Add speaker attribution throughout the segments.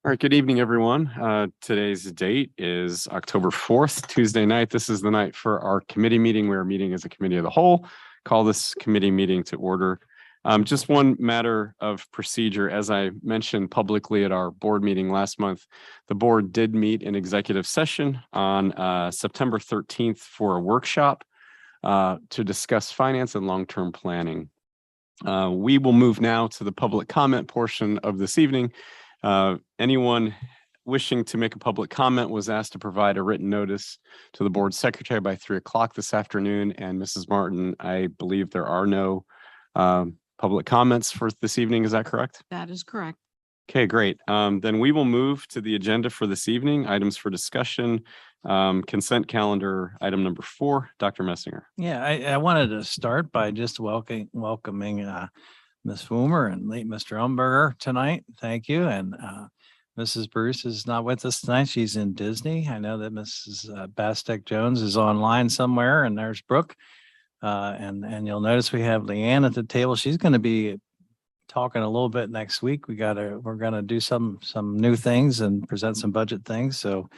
Speaker 1: All right, good evening, everyone. Today's date is October 4th, Tuesday night. This is the night for our committee meeting. We're meeting as a committee of the whole. Call this committee meeting to order. Just one matter of procedure. As I mentioned publicly at our board meeting last month, the board did meet in executive session on September 13th for a workshop to discuss finance and long-term planning. We will move now to the public comment portion of this evening. Anyone wishing to make a public comment was asked to provide a written notice to the board secretary by 3 o'clock this afternoon. And Mrs. Martin, I believe there are no public comments for this evening. Is that correct?
Speaker 2: That is correct.
Speaker 1: Okay, great. Then we will move to the agenda for this evening. Items for discussion. Consent calendar item number 4. Dr. Messinger.
Speaker 3: Yeah, I wanted to start by just welcoming Ms. Woomer and late Mr. Umberger tonight. Thank you. And Mrs. Bruce is not with us tonight. She's in Disney. I know that Mrs. Bastek Jones is online somewhere, and there's Brooke. And you'll notice we have Leanne at the table. She's going to be talking a little bit next week. We're going to do some new things and present some budget things. So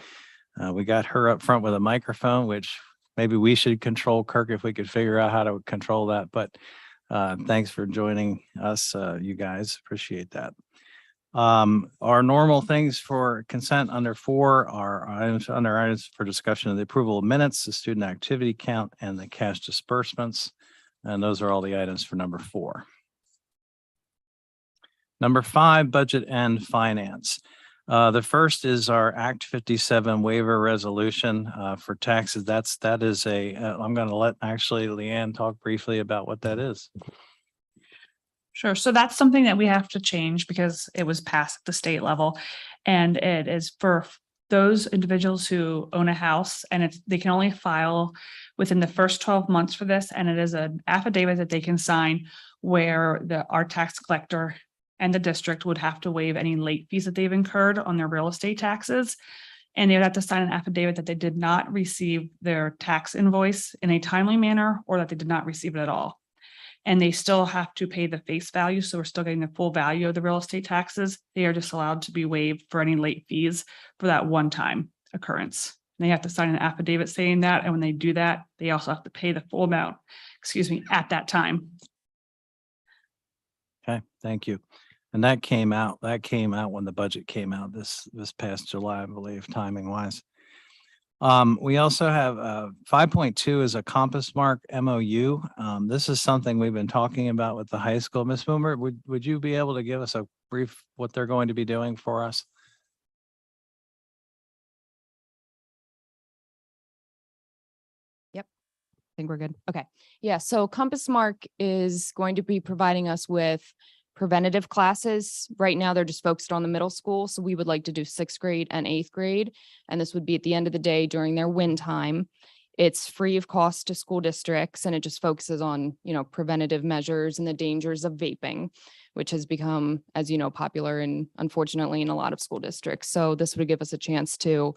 Speaker 3: we got her up front with a microphone, which maybe we should control, Kirk, if we could figure out how to control that. But thanks for joining us, you guys. Appreciate that. Our normal things for consent under 4 are items for discussion of the approval of minutes, the student activity count, and the cash disbursements. And those are all the items for number 4. Number 5, budget and finance. The first is our Act 57 waiver resolution for taxes. That is I'm going to let actually Leanne talk briefly about what that is.
Speaker 2: Sure. So that's something that we have to change because it was passed at the state level. And it is for those individuals who own a house, and they can only file within the first 12 months for this. And it is an affidavit that they can sign where our tax collector and the district would have to waive any late fees that they've incurred on their real estate taxes. And they would have to sign an affidavit that they did not receive their tax invoice in a timely manner, or that they did not receive it at all. And they still have to pay the face value. So we're still getting the full value of the real estate taxes. They are just allowed to be waived for any late fees for that one-time occurrence. And they have to sign an affidavit saying that. And when they do that, they also have to pay the full amount, at that time.
Speaker 3: Okay, thank you. And that came out when the budget came out this past July, I believe, timing wise. We also have 5.2 is a Compass Mark MOU. This is something we've been talking about with the high school. Ms. Boomer, would you be able to give us a brief what they're going to be doing for us?
Speaker 4: Yep, I think we're good. Okay. Yeah, so Compass Mark is going to be providing us with preventative classes. Right now, they're just focused on the middle school. So we would like to do 6th grade and 8th grade. And this would be at the end of the day during their win time. It's free of cost to school districts, and it just focuses on, preventative measures and the dangers of vaping, which has become, as you know, popular and unfortunately in a lot of school districts. So this would give us a chance to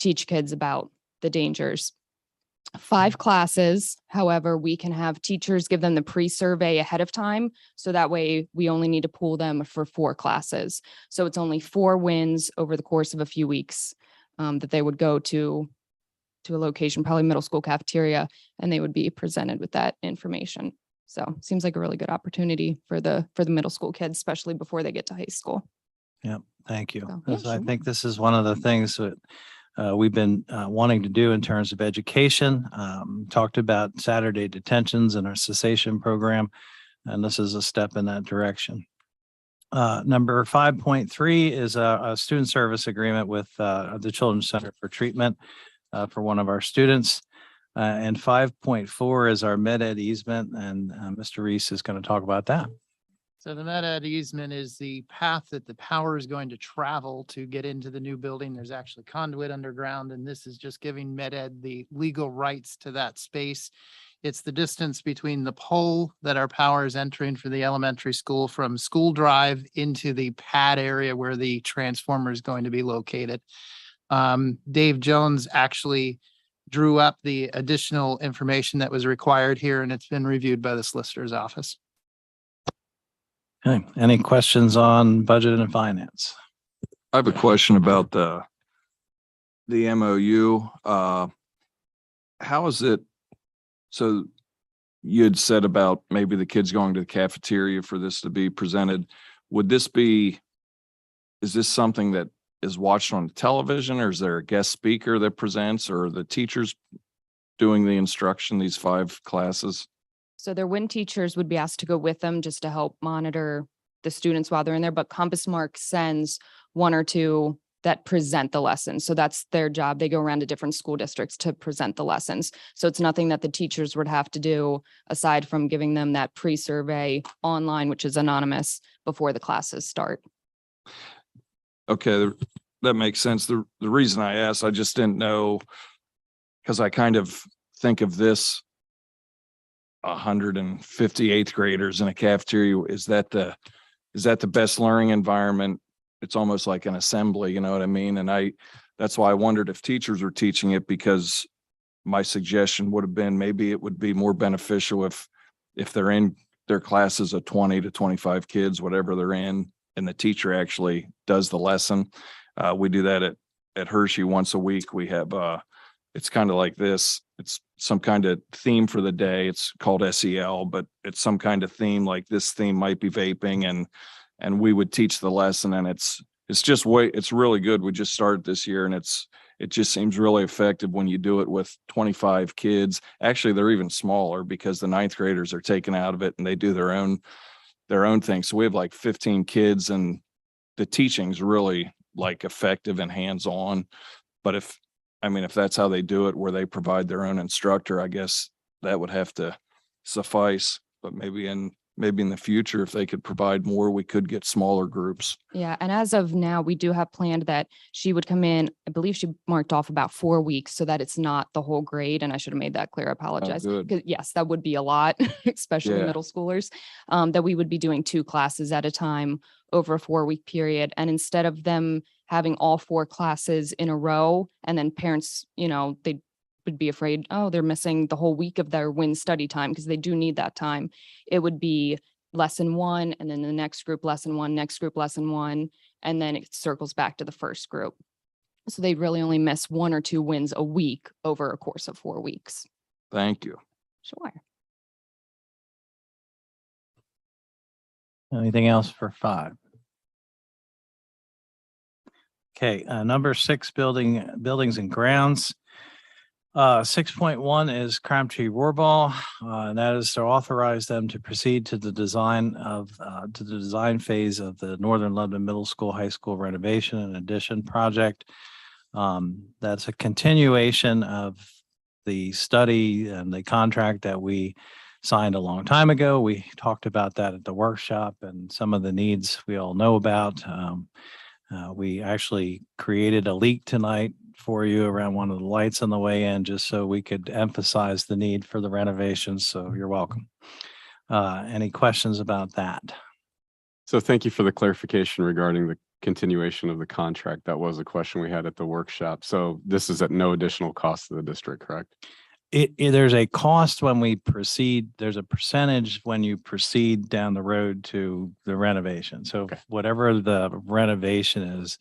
Speaker 4: teach kids about the dangers. 5 classes. However, we can have teachers give them the pre-survey ahead of time. So that way we only need to pool them for 4 classes. So it's only 4 wins over the course of a few weeks that they would go to a location, probably middle school cafeteria, and they would be presented with that information. So seems like a really good opportunity for the middle school kids, especially before they get to high school.
Speaker 3: Yeah, thank you.
Speaker 4: So, yeah,
Speaker 3: I
Speaker 4: sure.
Speaker 3: think this is one of the things that we've been wanting to do in terms of education. Talked about Saturday detentions and our cessation program, and this is a step in that direction. Number 5.3 is a student service agreement with the Children's Center for Treatment for one of our students. And 5.4 is our med ed easement, and Mr. Reese is going to talk about that.
Speaker 5: So the med ed easement is the path that the power is going to travel to get into the new building. There's actually conduit underground, and this is just giving med ed the legal rights to that space. It's the distance between the pole that our power is entering for the elementary school from School Drive into the pad area where the transformer is going to be located. Dave Jones actually drew up the additional information that was required here, and it's been reviewed by the solicitor's office.
Speaker 3: Okay, any questions on budget and finance?
Speaker 6: I have a question about the MOU. How is it? So you had said about maybe the kids going to the cafeteria for this to be presented. Would this be, is this something that is watched on television, or is there a guest speaker that presents, or are the teachers doing the instruction, these 5 classes?
Speaker 4: So their WIN teachers would be asked to go with them just to help monitor the students while they're in there, but Compass Mark sends 1 or 2 that present the lessons. So that's their job. They go around to different school districts to present the lessons. So it's nothing that the teachers would have to do aside from giving them that pre-survey online, which is anonymous, before the classes start.
Speaker 6: Okay, that makes sense. The reason I asked, I just didn't know, because I kind of think of this 158th graders in a cafeteria. Is that the best learning environment? It's almost like an assembly, you know what I mean? And that's why I wondered if teachers were teaching it, because my suggestion would have been maybe it would be more beneficial if they're in their classes of 20 to 25 kids, whatever they're in, and the teacher actually does the lesson. We do that at Hershey once a week. We have, it's kind of like this. It's some kind of theme for the day. It's called SEL, but it's some kind of theme, like this theme might be vaping, and we would teach the lesson, and it's really good. We just started this year, and it just seems really effective when you do it with 25 kids. Actually, they're even smaller because the 9th graders are taken out of it and they do their own thing. So we have like 15 kids, and the teaching's really like effective and hands-on. But if that's how they do it, where they provide their own instructor, I guess that would have to suffice. But maybe in the future, if they could provide more, we could get smaller groups.
Speaker 4: Yeah. And as of now, we do have planned that she would come in. I believe she marked off about 4 weeks so that it's not the whole grade. And I should have made that clear. I apologize.
Speaker 6: good.
Speaker 4: 'Cause yes, that would be a lot, especially
Speaker 6: Yeah.
Speaker 4: middle schoolers, that we would be doing 2 classes at a time over a 4-week period. And instead of them having all 4 classes in a row, and then parents, they would be afraid, oh, they're missing the whole week of their WIN study time, because they do need that time. It would be lesson 1, and then the next group lesson 1, next group lesson 1, and then it circles back to the first group. So they really only miss 1 or 2 WINs a week over a course of 4 weeks.
Speaker 6: Thank you.
Speaker 4: Sure.
Speaker 3: Anything else for 5? Okay, number 6, buildings and grounds. 6.1 is Crabtree Rohrball, and that is to authorize them to proceed to the design phase of the Northern Lebanon Middle School, High School renovation and addition project. That's a continuation of the study and the contract that we signed a long time ago. We talked about that at the workshop, and some of the needs we all know about. We actually created a leak tonight for you around one of the lights on the way in, just so we could emphasize the need for the renovations. So you're welcome. Any questions about that?
Speaker 1: So thank you for the clarification regarding the continuation of the contract. That was a question we had at the workshop. So this is at no additional cost to the district, correct?
Speaker 3: There's a cost when we proceed. There's a percentage when you proceed down the road to the renovation. So
Speaker 1: Okay.
Speaker 3: whatever the renovation is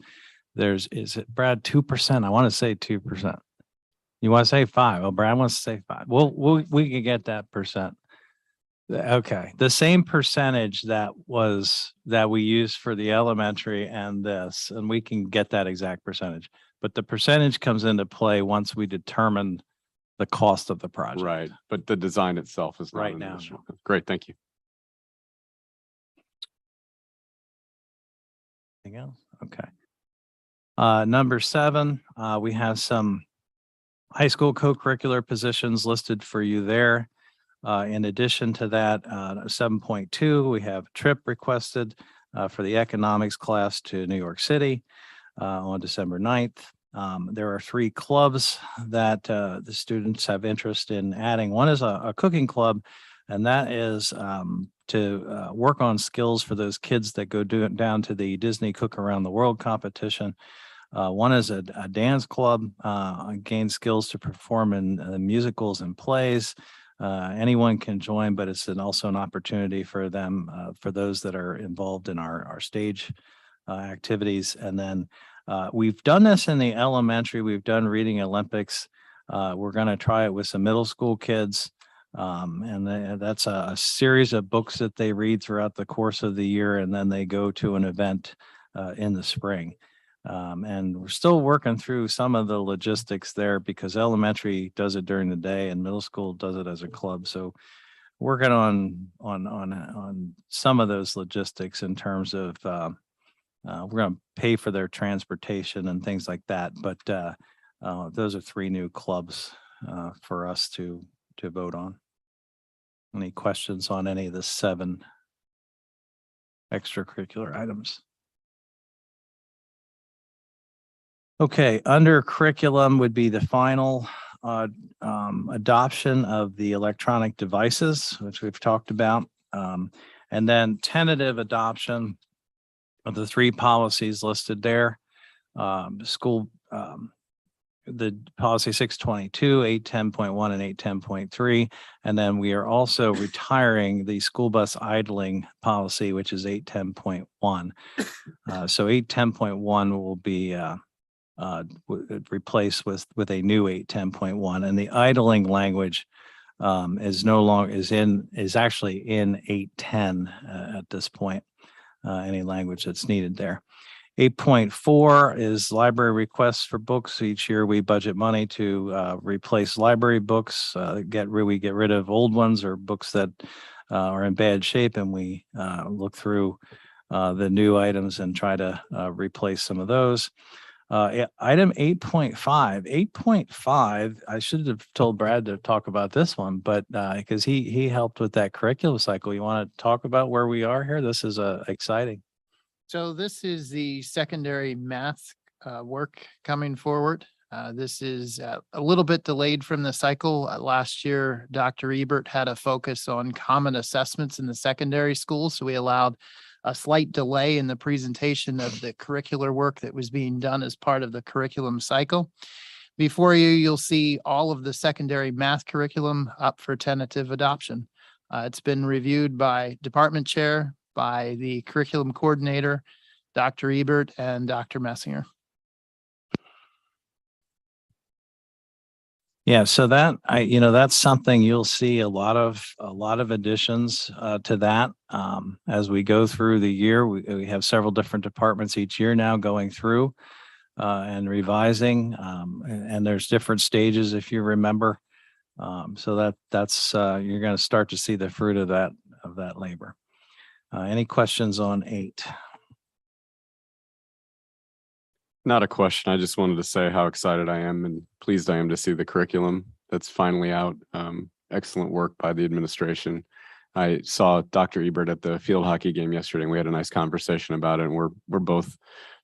Speaker 3: it Brad, 2%? I want to say 2%. You want to say 5? Oh, Brad wants to say 5. We can get that percent. Okay. The same percentage that we used for the elementary and this, and we can get that exact percentage, but the percentage comes into play once we determine the cost of the project.
Speaker 1: Right. But the design itself is not
Speaker 3: Right
Speaker 1: an
Speaker 3: now,
Speaker 1: additional. Great. Thank you.
Speaker 3: Anything else? Okay. Number 7, we have some high school co-curricular positions listed for you there. In addition to that, 7.2, we have a trip requested for the economics class to New York City on December 9th. There are 3 clubs that the students have interest in adding. One is a cooking club, and that is to work on skills for those kids that go down to the Disney Cook Around the World competition. One is a dance club, gain skills to perform in musicals and plays. Anyone can join, but it's also an opportunity for them, for those that are involved in our stage activities. And then we've done this in the elementary. We've done reading Olympics. We're going to try it with some middle school kids. That's a series of books that they read throughout the course of the year, and then they go to an event in the spring. And we're still working through some of the logistics there because elementary does it during the day and middle school does it as a club. So working on some of those logistics in terms of we're going to pay for their transportation and things like that. But those are 3 new clubs for us to vote on. Any questions on any of the 7 extracurricular items? Okay, under curriculum would be the final adoption of the electronic devices, which we've talked about, and then tentative adoption of the 3 policies listed there. The policy 622, 810.1, and 810.3. And then we are also retiring the school bus idling policy, which is 810.1. So 810.1 will be replaced with a new 810.1, and the idling language is actually in 810 at this point. Any language that's needed there. 8.4 is library requests for books. Each year we budget money to replace library books, we get rid of old ones or books that are in bad shape, and we look through the new items and try to replace some of those. Item 8.5, I should have told Brad to talk about this one, but because he helped with that curriculum cycle. You want to talk about where we are here? This is exciting.
Speaker 5: So this is the secondary math work coming forward. This is a little bit delayed from the cycle. Last year, Dr. Ebert had a focus on common assessments in the secondary school. So we allowed a slight delay in the presentation of the curricular work that was being done as part of the curriculum cycle. Before you, you'll see all of the secondary math curriculum up for tentative adoption. It's been reviewed by department chair, by the curriculum coordinator, Dr. Ebert, and Dr. Messinger.
Speaker 3: Yeah, so that's something you'll see a lot of additions to that as we go through the year. We have several different departments each year now going through and revising, and there's different stages if you remember. So that's you're going to start to see the fruit of that labor. Any questions on 8?
Speaker 1: Not a question. I just wanted to say how excited I am and pleased I am to see the curriculum that's finally out. Excellent work by the administration. I saw Dr. Ebert at the field hockey game yesterday, and we had a nice conversation about it, and we're both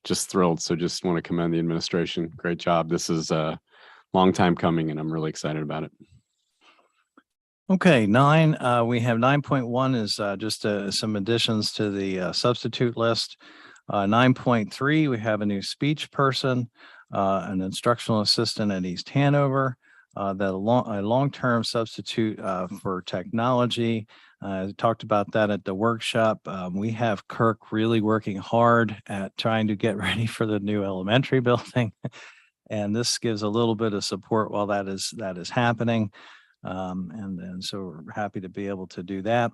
Speaker 1: just thrilled. So just want to commend the administration. Great job. This is a long time coming, and I'm really excited about it.
Speaker 3: Okay, 9, we have 9.1 is just some additions to the substitute list. 9.3, we have a new speech person, an instructional assistant at East Hanover, a long-term substitute for technology. Talked about that at the workshop. We have Kirk really working hard at trying to get ready for the new elementary building. And this gives a little bit of support while that is happening. And so we're happy to be able to do that.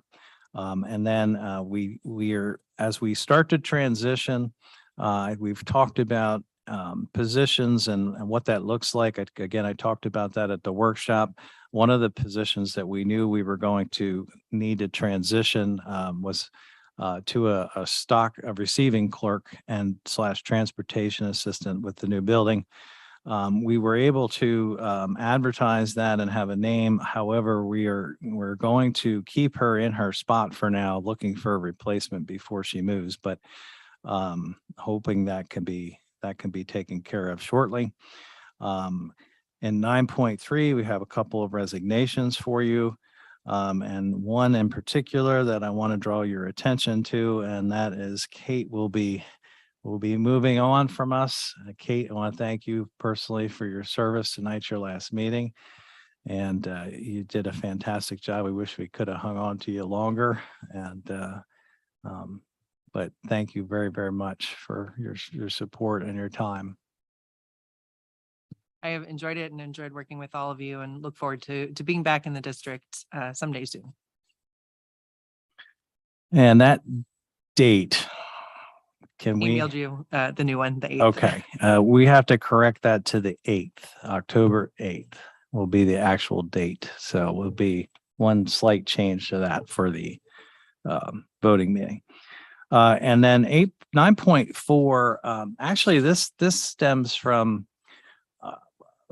Speaker 3: And then we are, as we start to transition, we've talked about positions and what that looks like. Again, I talked about that at the workshop. One of the positions that we knew we were going to need to transition was to a receiving clerk and / transportation assistant with the new building. We were able to advertise that and have a name. However, we're going to keep her in her spot for now, looking for a replacement before she moves, but hoping that can be taken care of shortly. In 9.3, we have a couple of resignations for you, and one in particular that I want to draw your attention to, and that is Kate will be moving on from us. Kate, I want to thank you personally for your service. Tonight's your last meeting, and you did a fantastic job. We wish we could have hung on to you longer, and But thank you very, very much for your support and your time.
Speaker 7: I have enjoyed it and enjoyed working with all of you and look forward to being back in the district someday soon.
Speaker 3: And that date, can we?
Speaker 7: Emailed you the new one, the 8th.
Speaker 3: Okay, we have to correct that to the 8th, October 8th will be the actual date. So will be one slight change to that for the voting meeting. And then 9.4, actually this stems from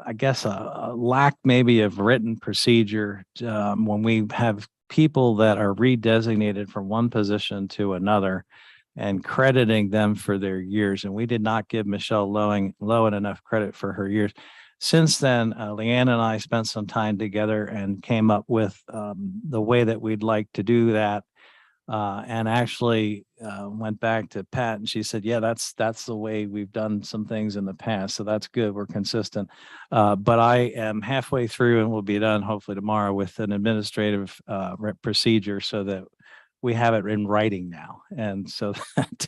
Speaker 3: I guess a lack maybe of written procedure when we have people that are redesignated from one position to another and crediting them for their years. And we did not give Michelle Lowen enough credit for her years. Since then, Leanne and I spent some time together and came up with the way that we'd like to do that. And actually went back to Pat and she said, yeah, that's the way we've done some things in the past. So that's good. We're consistent. But I am halfway through and we'll be done hopefully tomorrow with an administrative procedure so that we have it in writing now. And so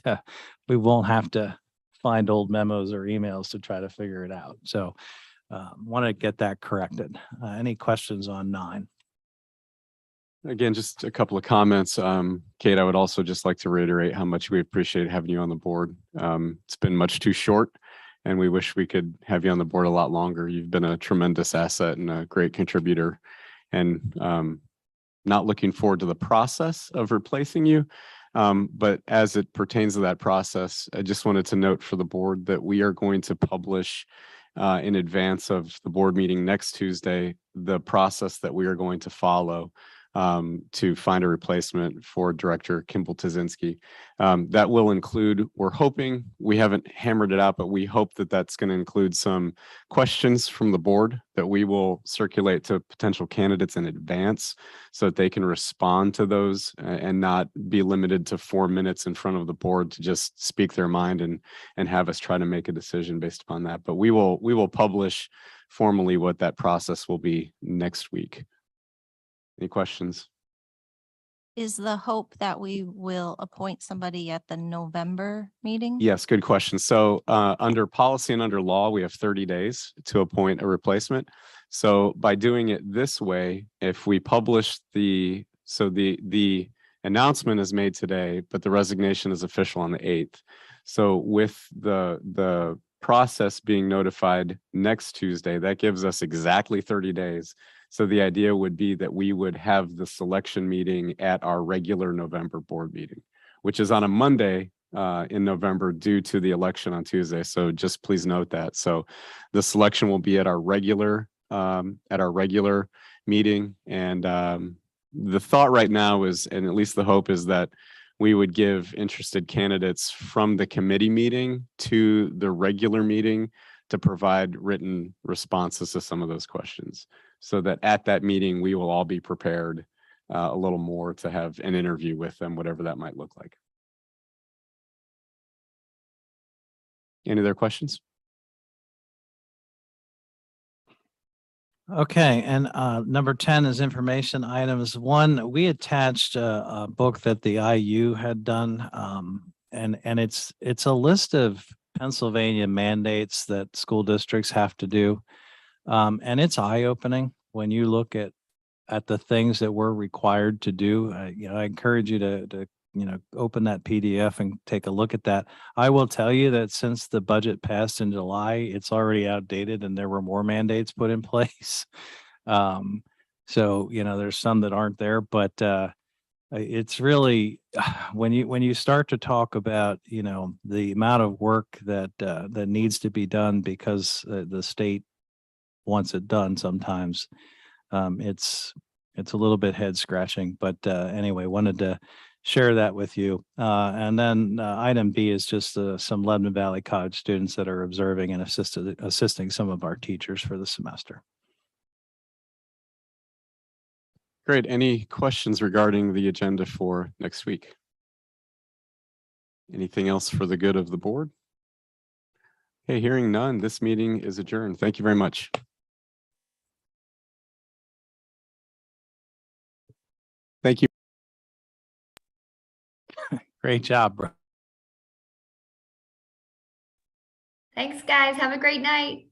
Speaker 3: that we won't have to find old memos or emails to try to figure it out. So want to get that corrected. Any questions on 9?
Speaker 1: Again, just a couple of comments. Kate, I would also just like to reiterate how much we appreciate having you on the board. It's been much too short and we wish we could have you on the board a lot longer. You've been a tremendous asset and a great contributor, and not looking forward to the process of replacing you. But as it pertains to that process, I just wanted to note for the board that we are going to publish in advance of the board meeting next Tuesday, the process that we are going to follow to find a replacement for Director Kimball Tazinski. That will include, we're hoping, we haven't hammered it out, but we hope that that's going to include some questions from the board that we will circulate to potential candidates in advance so that they can respond to those and not be limited to 4 minutes in front of the board to just speak their mind and have us try to make a decision based upon that. But we will publish formally what that process will be next week. Any questions?
Speaker 8: Is the hope that we will appoint somebody at the November meeting?
Speaker 1: Yes, good question. So under policy and under law, we have 30 days to appoint a replacement. So by doing it this way, if we publish the announcement is made today, but the resignation is official on the 8th. So with the process being notified next Tuesday, that gives us exactly 30 days. So the idea would be that we would have the selection meeting at our regular November board meeting, which is on a Monday in November due to the election on Tuesday. So just please note that. So the selection will be at our regular meeting. And the thought right now is, and at least the hope is that we would give interested candidates from the committee meeting to the regular meeting to provide written responses to some of those questions, so that at that meeting, we will all be prepared a little more to have an interview with them, whatever that might look like. Any other questions?
Speaker 3: Okay, and number 10 is information items. 1, we attached a book that the IU had done, and it's a list of Pennsylvania mandates that school districts have to do, and it's eye-opening when you look at the things that we're required to do. I encourage you to open that PDF and take a look at that. I will tell you that since the budget passed in July, it's already outdated and there were more mandates put in place. So, there's some that aren't there, but it's really when you start to talk about, the amount of work that needs to be done because the state wants it done sometimes, it's a little bit head scratching, but anyway, wanted to share that with you. And then item B is just some Lebanon Valley College students that are observing and assisting some of our teachers for the semester.
Speaker 1: Great. Any questions regarding the agenda for next week? Anything else for the good of the board? Okay, hearing none, this meeting is adjourned. Thank you very much. Thank you.
Speaker 3: Great job, bro.
Speaker 9: Thanks, guys. Have a great night.